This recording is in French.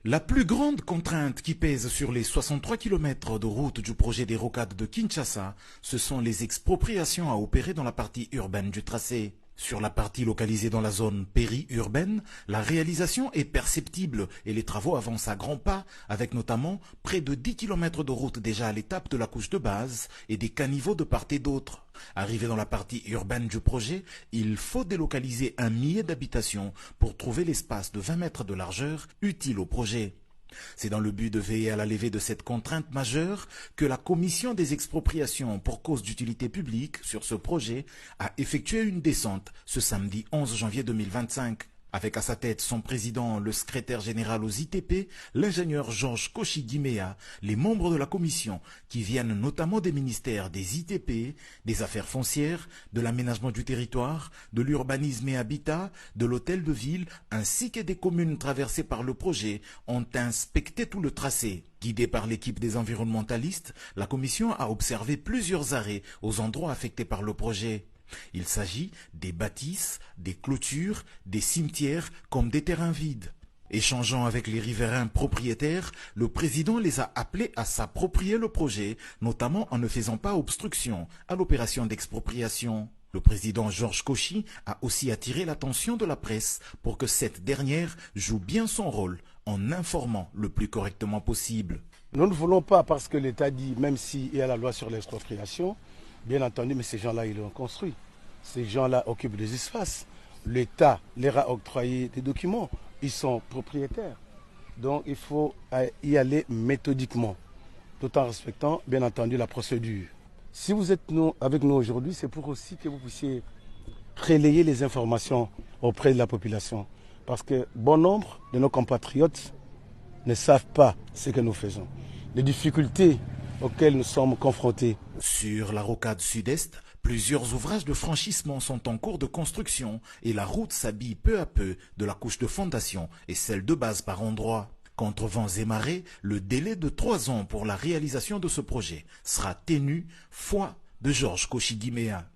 La plus grande contrainte qui pèse sur les 63 km de route du projet des rocades de Kinshasa, ce sont les expropriations à opérer dans la partie urbaine du tracé. Sur la partie localisée dans la zone périurbaine, la réalisation est perceptible et les travaux avancent à grands pas, avec notamment près de 10 km de route déjà à l'étape de la couche de base et des caniveaux de part et d'autre. Arrivé dans la partie urbaine du projet, il faut délocaliser 1 millier d'habitations pour trouver l'espace de 20 mètres de largeur utile au projet. C'est dans le but de veiller à la levée de cette contrainte majeure que la commission des expropriations pour cause d'utilité publique sur ce projet a effectué une descente ce samedi 11 janvier 2025. Avec à sa tête son président, le secrétaire général aux ITP, l'ingénieur Georges Koshi-Guiméa, les membres de la commission qui viennent notamment des ministères des ITP, des affaires foncières, de l'aménagement du territoire, de l'urbanisme et habitat, de l'hôtel de ville, ainsi que des communes traversées par le projet, ont inspecté tout le tracé. Guidée par l'équipe des environnementalistes, la commission a observé plusieurs arrêts aux endroits affectés par le projet. Il s'agit des bâtisses, des clôtures, des cimetières comme des terrains vides. Échangeant avec les riverains propriétaires, le président les a appelés à s'approprier le projet, notamment en ne faisant pas obstruction à l'opération d'expropriation. Le président Georges Koshi a aussi attiré l'attention de la presse pour que cette dernière joue bien son rôle en informant le plus correctement possible. Nous ne voulons pas, parce que l'État dit, même s'il y a la loi sur l'expropriation, bien entendu, mais ces gens-là, ils l'ont construit. Ces gens-là occupent des espaces. L'État leur a octroyé des documents. Ils sont propriétaires. Donc, il faut y aller méthodiquement, tout en respectant, bien entendu, la procédure. Si vous êtes avec nous aujourd'hui, c'est pour aussi que vous puissiez relayer les informations auprès de la population. Parce que bon nombre de nos compatriotes ne savent pas ce que nous faisons. Les difficultés auxquelles nous sommes confrontés. Sur la rocade sud-est, plusieurs ouvrages de franchissement sont en cours de construction et la route s'habille peu à peu de la couche de fondation et celle de base par endroits. Contre vents et marées, le délai de 3 ans pour la réalisation de ce projet sera tenu, foi de Georges Koshi-Guiméa.